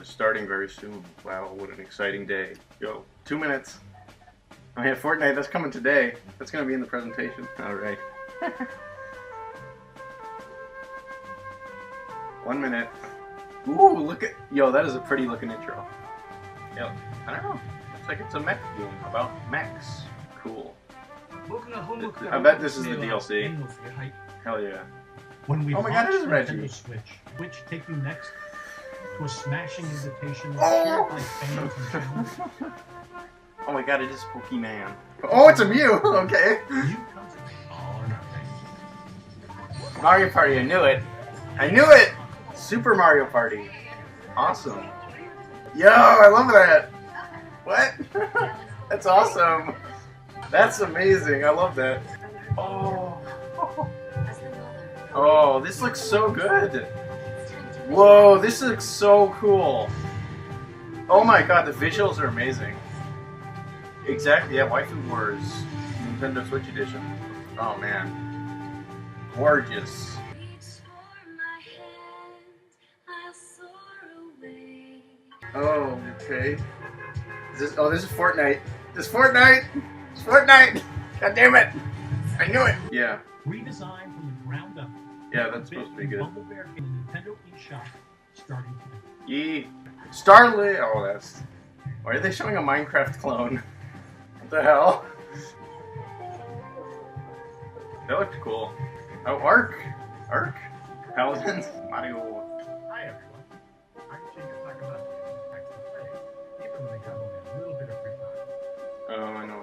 is starting very soon. Wow, what an exciting day. Yo, 2 minutes. Oh yeah, Fortnite, that's coming today. That's gonna be in the presentation. Alright. 1 minute. Ooh, look at... Yo, that is a pretty looking intro. Yo, I don't know. Looks like it's a mech game about mechs. Cool. I bet this is the DLC. Hell yeah. When we oh my god, it is Reggie. Nintendo Switch, which take you next to a smashing invitation Oh! Oh my god, it is Pokemon. Oh, it's a Mew! Okay. Mario Party, I knew it. I knew it! Super Mario Party. Awesome. Yo, I love that. What? That's awesome. That's amazing. I love that. Oh. Oh, this looks so good. Whoa, this looks so cool. Oh my god, the visuals are amazing. Exactly, yeah, Waifu Wars. Nintendo Switch Edition. Oh man. Gorgeous. Oh, okay. This is Fortnite. This is Fortnite! It's Fortnite! God damn it! I knew it! Yeah. Redesigned from the ground up. Yeah, that's supposed to be good. Bumble Bear in the Nintendo eShop starting today. Yee. Starlink! Oh, that's... Why are they showing a Minecraft clone? What the hell? That looked cool. Oh, Ark? Ark? Paladins? Mario. Hi everyone. I'm Chief talking about X Machina, even when they have only a little bit of free time. Oh, I know.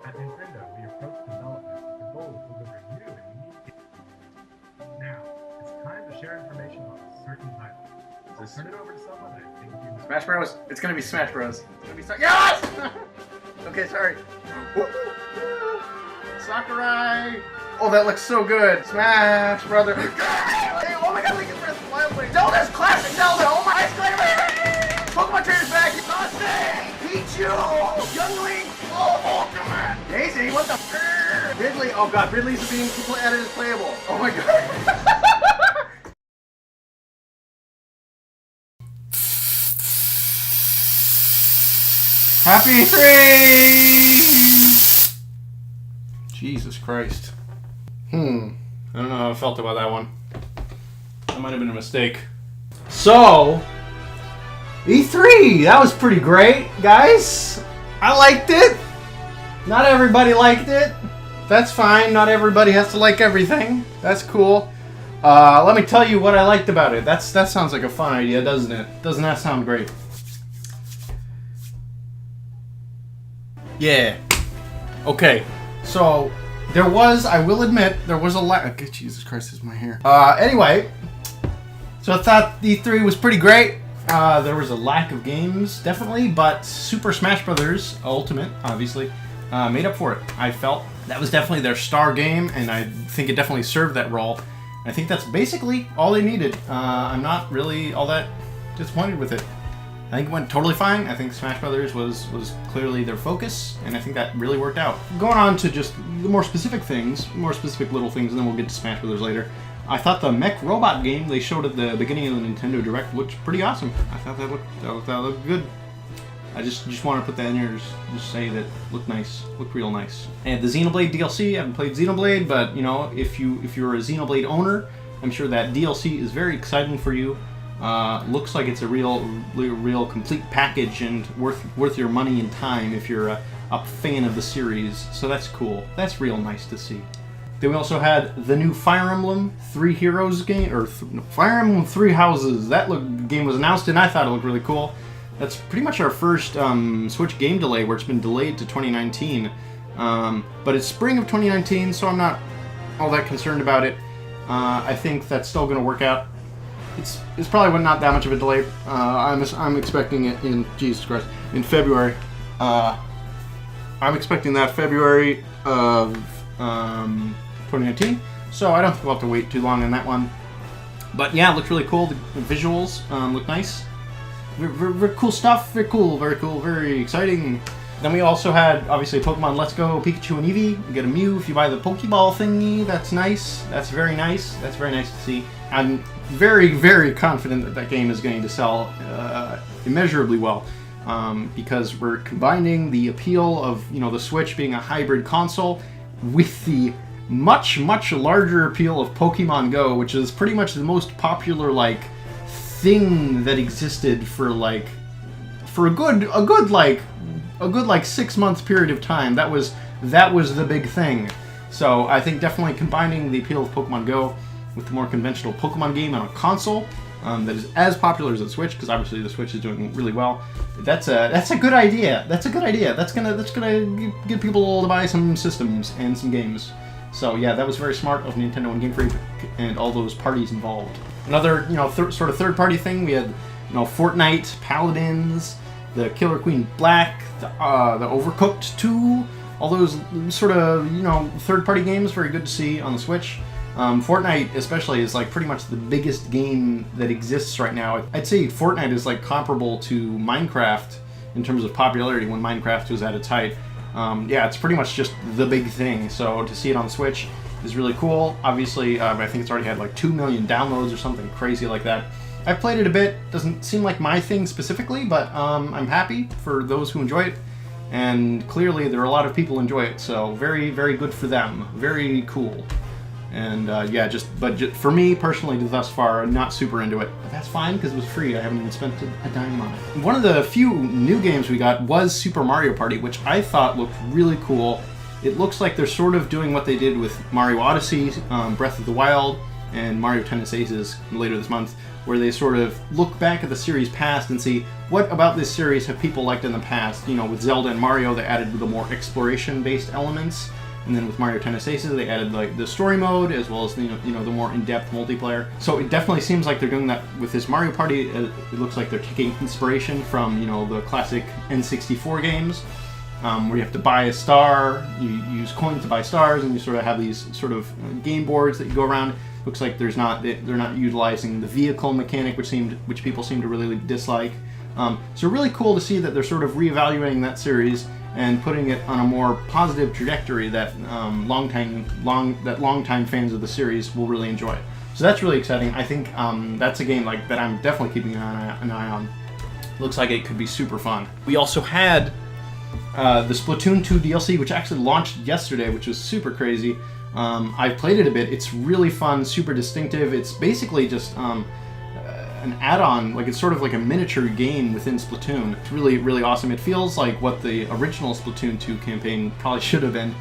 At Nintendo, we approach development with the goal of delivering new and unique games. Now, it's time to share information on a certain title. I'll turn it over to someone that I think you know. Smash Bros. It's gonna be Smash Bros. It's gonna be Yes! Okay, sorry. Sakurai! Oh, that looks so good. Smash, brother. Hey, oh my god, Link is Breath of the Wild Wing. Zelda's classic Zelda! Oh my god! Pokemon Trainer's back! Sonic! Pichu! Young Link! Oh, Pokemon! Daisy, what the Ridley, oh god, Ridley's being added as playable. Oh my god. Happy 3! Jesus Christ. I don't know how I felt about that one. That might have been a mistake. So, E3! That was pretty great, guys. I liked it. Not everybody liked it. That's fine. Not everybody has to like everything. That's cool. Let me tell you what I liked about it. That sounds like a fun idea, doesn't it? Doesn't that sound great? Yeah. Okay. So, there was, I will admit, there was a lack. Jesus Christ, this is my hair. Anyway. So I thought E3 was pretty great. There was a lack of games, definitely, but Super Smash Bros. Ultimate, obviously, made up for it. I felt that was definitely their star game, and I think it definitely served that role. I think that's basically all they needed. I'm not really all that disappointed with it. I think it went totally fine. I think Smash Brothers was clearly their focus, and I think that really worked out. Going on to just the more specific things, more specific little things, and then we'll get to Smash Brothers later. I thought the mech robot game they showed at the beginning of the Nintendo Direct looked pretty awesome. I thought that looked good. I just want to put that in here, just say that looked nice, looked real nice. And the Xenoblade DLC, I haven't played Xenoblade, but you know, if you're a Xenoblade owner, I'm sure that DLC is very exciting for you. Looks like it's a real complete package and worth your money and time if you're a fan of the series. So that's cool. That's real nice to see. Then we also had the new Fire Emblem Three Heroes game, or Fire Emblem Three Houses. That game was announced, and I thought it looked really cool. That's pretty much our first Switch game delay, where it's been delayed to 2019. But it's spring of 2019, so I'm not all that concerned about it. I think that's still going to work out. It's probably not that much of a delay. I'm expecting it in in February. I'm expecting that February of 2019. So I don't think we'll have to wait too long on that one. But yeah, it looks really cool. The visuals look nice. Very cool stuff. Very cool. Very exciting. Then we also had, obviously, Pokemon Let's Go, Pikachu and Eevee. You get a Mew if you buy the Pokeball thingy. That's nice. That's very nice. That's very nice to see. I'm very, very confident that that game is going to sell immeasurably well. Because we're combining the appeal of, you know, the Switch being a hybrid console with the much, much larger appeal of Pokemon Go, which is pretty much the most popular, like, thing that existed for, like, for a good 6 month period of time. That was the big thing. So I think definitely combining the appeal of Pokemon Go with the more conventional Pokemon game on a console that is as popular as the Switch, because obviously the Switch is doing really well. That's a good idea. That's a good idea. That's gonna get people to buy some systems and some games. So yeah, that was very smart of Nintendo and Game Freak and all those parties involved. Another, you know, sort of third-party thing, we had, you know, Fortnite, Paladins, the Killer Queen Black, the Overcooked 2, all those sort of, you know, third-party games, very good to see on the Switch. Fortnite especially is like pretty much the biggest game that exists right now. I'd say Fortnite is like comparable to Minecraft in terms of popularity when Minecraft was at its height. Yeah, it's pretty much just the big thing, so to see it on the Switch is really cool. Obviously, I think it's already had like 2 million downloads or something crazy like that. I've played it a bit, doesn't seem like my thing specifically, but I'm happy for those who enjoy it, and clearly there are a lot of people who enjoy it, so very, very good for them. Very cool. And yeah, but for me personally, thus far, I'm not super into it. But that's fine, because it was free. I haven't even spent a dime on it. One of the few new games we got was Super Mario Party, which I thought looked really cool. It looks like they're sort of doing what they did with Mario Odyssey, Breath of the Wild, and Mario Tennis Aces later this month, where they sort of look back at the series past and see what about this series have people liked in the past. You know, with Zelda and Mario, they added the more exploration-based elements. And then with Mario Tennis Aces, they added like the story mode as well as the, you know, the more in-depth multiplayer. So it definitely seems like they're doing that with this Mario Party. It looks like they're taking inspiration from, you know, the classic N64 games, where you have to buy a star, you use coins to buy stars, and you sort of have these sort of game boards that you go around. Looks like they're not utilizing the vehicle mechanic, which people seem to really dislike. So really cool to see that they're sort of reevaluating that series and putting it on a more positive trajectory that longtime fans of the series will really enjoy. So that's really exciting. I think that's a game like that I'm definitely keeping an eye on. Looks like it could be super fun. We also had the Splatoon 2 DLC, which actually launched yesterday, which was super crazy. I've played it a bit. It's really fun, super distinctive. It's basically just an add-on, like it's sort of like a miniature game within Splatoon. It's really, really awesome. It feels like what the original Splatoon 2 campaign probably should have been,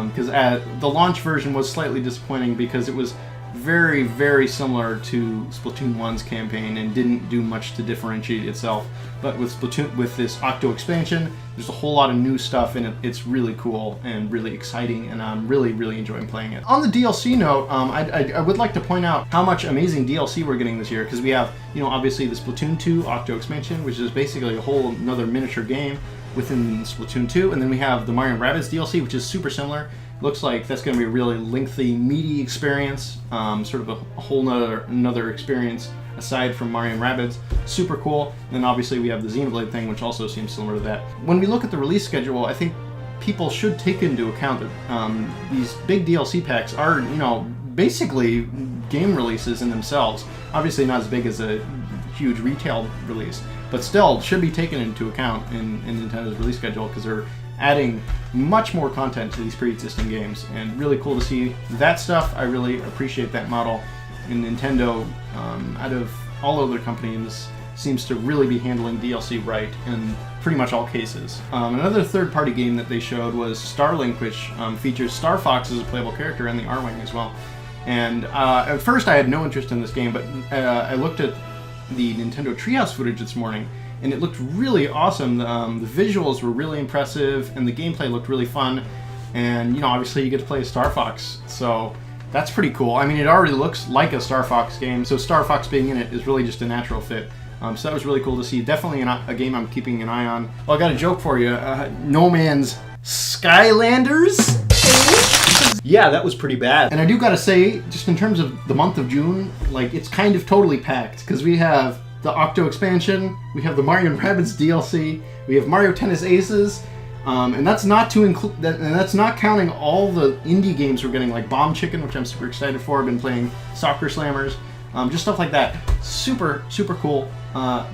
because the launch version was slightly disappointing because it was very, very similar to Splatoon 1's campaign and didn't do much to differentiate itself. But with this Octo Expansion, there's a whole lot of new stuff in it. It's really cool and really exciting, and I'm really, really enjoying playing it. On the DLC note, I would like to point out how much amazing DLC we're getting this year, because we have, you know, obviously the Splatoon 2 Octo Expansion, which is basically a whole another miniature game within Splatoon 2, and then we have the Mario & Rabbids DLC, which is super similar. Looks like that's going to be a really lengthy, meaty experience, sort of a whole another experience aside from Mario & Rabbids. Super cool. And then obviously we have the Xenoblade thing, which also seems similar to that. When we look at the release schedule, I think people should take into account that these big DLC packs are, you know, basically game releases in themselves. Obviously not as big as a huge retail release, but still should be taken into account in Nintendo's release schedule, because they're adding much more content to these pre-existing games, and really cool to see that stuff. I really appreciate that model, and Nintendo, out of all other companies, seems to really be handling DLC right in pretty much all cases. Another third-party game that they showed was Starlink, which features Star Fox as a playable character and the R-Wing as well. And at first I had no interest in this game, but I looked at the Nintendo Treehouse footage this morning, and it looked really awesome. The visuals were really impressive, and the gameplay looked really fun. And, you know, obviously you get to play as Star Fox, so that's pretty cool. I mean, it already looks like a Star Fox game, so Star Fox being in it is really just a natural fit. So that was really cool to see. Definitely a game I'm keeping an eye on. Well, I got a joke for you. No Man's Skylanders? Yeah, that was pretty bad. And I do gotta say, just in terms of the month of June, like, it's kind of totally packed, because we have the Octo Expansion, we have the Mario & Rabbids DLC, we have Mario Tennis Aces, And that's not to include that, and that's not counting all the indie games we're getting, like Bomb Chicken, which I'm super excited for. I've been playing Soccer Slammers, just stuff like that. Super cool.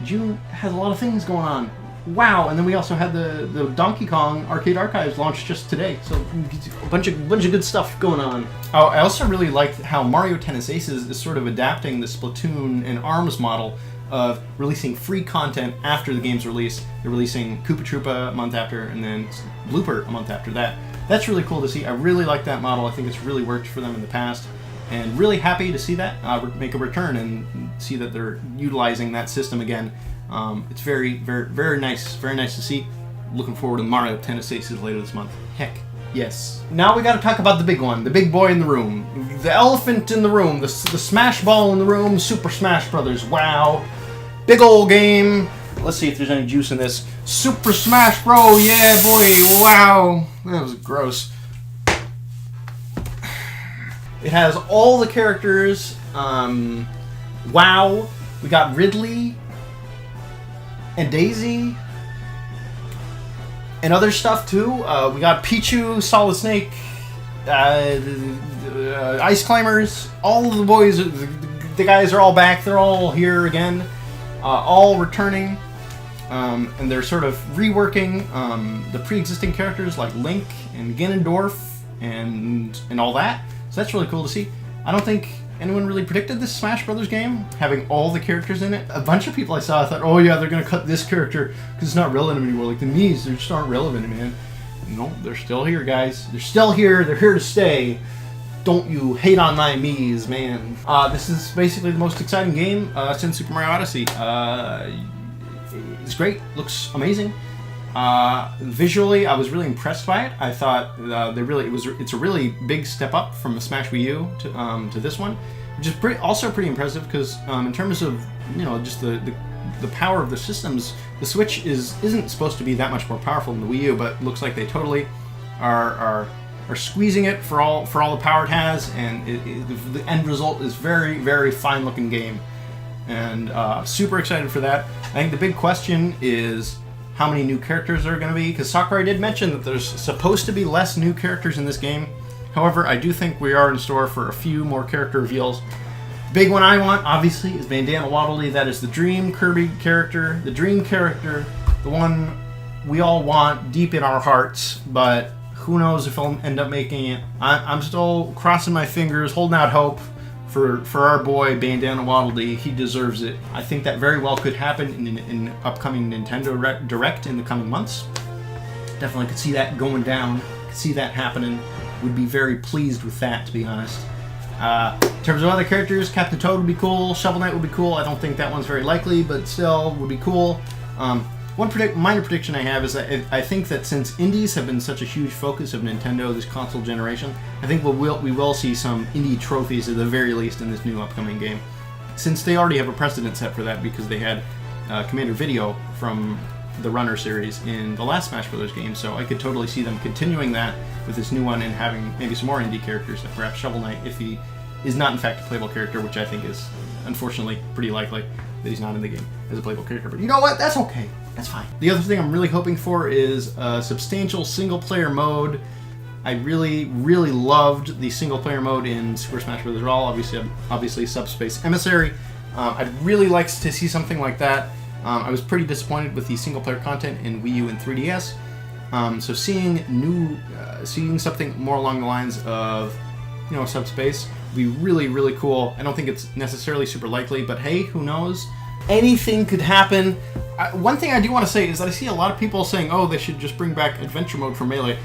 June has a lot of things going on. Wow! And then we also had the Donkey Kong Arcade Archives launched just today, so a bunch of good stuff going on. Oh, I also really liked how Mario Tennis Aces is sort of adapting the Splatoon and ARMS model of releasing free content after the game's release. They're releasing Koopa Troopa a month after, and then Blooper a month after that. That's really cool to see. I really like that model. I think it's really worked for them in the past, and really happy to see that make a return and see that they're utilizing that system again. It's very nice to see. Looking forward to Mario Tennis Aces later this month. Heck, yes. Now we got to talk about the big one, the big boy in the room, the elephant in the room, the smash ball in the room, Super Smash Brothers. Wow. Big old game. Let's see if there's any juice in this. Super Smash Bro, yeah, boy. Wow. That was gross. It has all the characters. Wow. We got Ridley and Daisy and other stuff too. We got Pichu, Solid Snake, Ice Climbers. All of the boys, the guys are all back. They're all here again. All returning, and they're sort of reworking the pre-existing characters like Link and Ganondorf and all that. So that's really cool to see. I don't think anyone really predicted this Smash Brothers game having all the characters in it. A bunch of people I saw thought, oh yeah, they're gonna cut this character because it's not relevant anymore. Like the Mii's, they just aren't relevant, man. No, they're still here, guys. They're still here. They're here to stay. Don't you hate on my Mii's, man. This is basically the most exciting game since Super Mario Odyssey. It's great. Looks amazing. Visually, I was really impressed by it. I thought it's a really big step up from the Smash Wii U to this one, which is also pretty impressive because in terms of just the power of the systems, the Switch isn't supposed to be that much more powerful than the Wii U, but looks like they totally are squeezing it for all the power it has, and the end result is very fine looking game, and super excited for that. I think the big question is how many new characters there are going to be, because Sakurai did mention that there's supposed to be less new characters in this game. However, I do think we are in store for a few more character reveals. The big one I want, obviously, is Bandana Waddle Dee. That is the dream Kirby character, the dream character, the one we all want deep in our hearts, but who knows if I'll end up making it. I'm still crossing my fingers, holding out hope for our boy Bandana Waddle Dee. He deserves it. I think that very well could happen in upcoming Nintendo Direct in the coming months. Definitely could see that going down. Could see that happening. Would be very pleased with that, to be honest. In terms of other characters, Captain Toad would be cool. Shovel Knight would be cool. I don't think that one's very likely, but still would be cool. One minor prediction I have is that I think that since indies have been such a huge focus of Nintendo this console generation, I think we will see some indie trophies at the very least in this new upcoming game. Since they already have a precedent set for that because they had Commander Video from the Runner series in the last Smash Bros. Game, so I could totally see them continuing that with this new one and having maybe some more indie characters, like perhaps Shovel Knight, if he is not in fact a playable character, which I think is unfortunately pretty likely that he's not in the game as a playable character. But you know what? That's okay. That's fine. The other thing I'm really hoping for is a substantial single-player mode. I really loved the single-player mode in Super Smash Bros. Brawl, obviously Subspace Emissary. I'd really like to see something like that. I was pretty disappointed with the single-player content in Wii U and 3DS. So seeing something more along the lines of, Subspace would be really cool. I don't think it's necessarily super likely, but hey, who knows? Anything could happen. One thing I do want to say is that I see a lot of people saying, oh, they should just bring back Adventure Mode for Melee.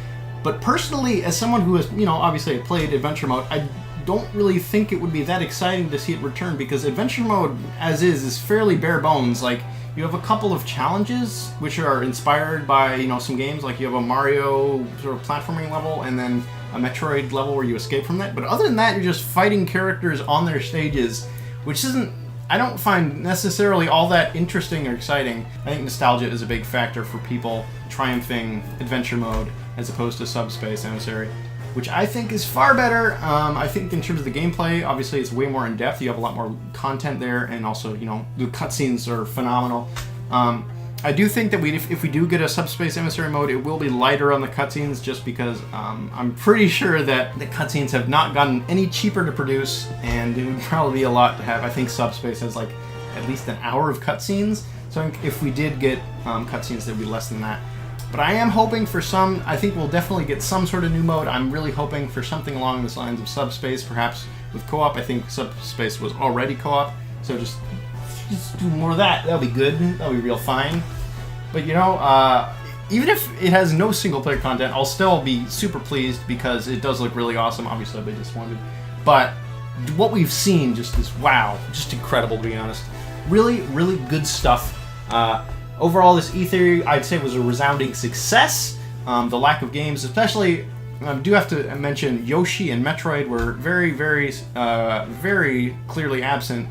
But personally, as someone who has, obviously played Adventure Mode, I don't really think it would be that exciting to see it return, because Adventure Mode, as is fairly bare bones. Like, you have a couple of challenges, which are inspired by, some games. Like, you have a Mario sort of platforming level, and then a Metroid level where you escape from that. But other than that, you're just fighting characters on their stages, which I don't find necessarily all that interesting or exciting. I think nostalgia is a big factor for people triumphing Adventure Mode as opposed to Subspace Emissary, which I think is far better. I think in terms of the gameplay, obviously it's way more in-depth. You have a lot more content there, and also, the cutscenes are phenomenal. I do think that if we do get a Subspace Emissary mode, it will be lighter on the cutscenes, just because I'm pretty sure that the cutscenes have not gotten any cheaper to produce, and it would probably be a lot to have. I think Subspace has like at least an hour of cutscenes, so if we did get cutscenes, there'd be less than that. But I am hoping for some. I think we'll definitely get some sort of new mode. I'm really hoping for something along the lines of Subspace, perhaps with co-op. I think Subspace was already co-op, so just do more of that. That'll be good. That'll be real fine. But you know, even if it has no single player content, I'll still be super pleased because it does look really awesome. Obviously, I'll be disappointed, but what we've seen just is wow, just incredible, to be honest. Really, really good stuff. Overall, this E3, I'd say, was a resounding success. The lack of games, especially, I do have to mention Yoshi and Metroid were very, very, very clearly absent.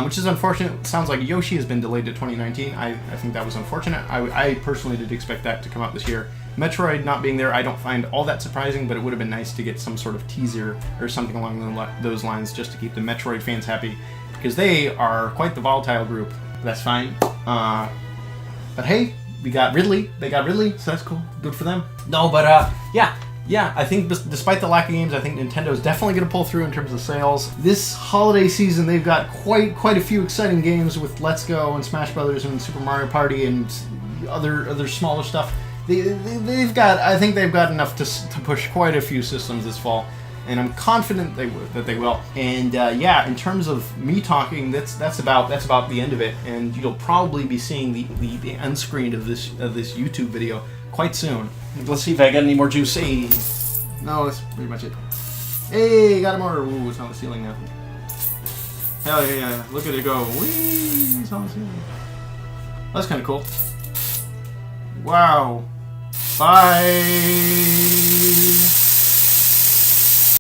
Which is unfortunate. It sounds like Yoshi has been delayed to 2019. I think that was unfortunate. I personally did expect that to come out this year. Metroid not being there, I don't find all that surprising, but it would have been nice to get some sort of teaser or something along those lines just to keep the Metroid fans happy, because they are quite the volatile group. That's fine. But hey, we got Ridley. They got Ridley, so that's cool. Good for them. No, but yeah, I think despite the lack of games, I think Nintendo's definitely going to pull through in terms of sales. This holiday season, they've got quite a few exciting games with Let's Go and Smash Brothers and Super Mario Party and other smaller stuff. They've got, I think they've got enough to push quite a few systems this fall, and I'm confident that they will. And yeah, in terms of me talking, that's about the end of it. And you'll probably be seeing the end screen of this YouTube video quite soon. Let's see if I got any more juice. Hey. No, that's pretty much it. Hey, got more. Ooh, it's on the ceiling now. Hell yeah, look at it go. Whee, it's on the ceiling. That's kind of cool. Wow. Bye.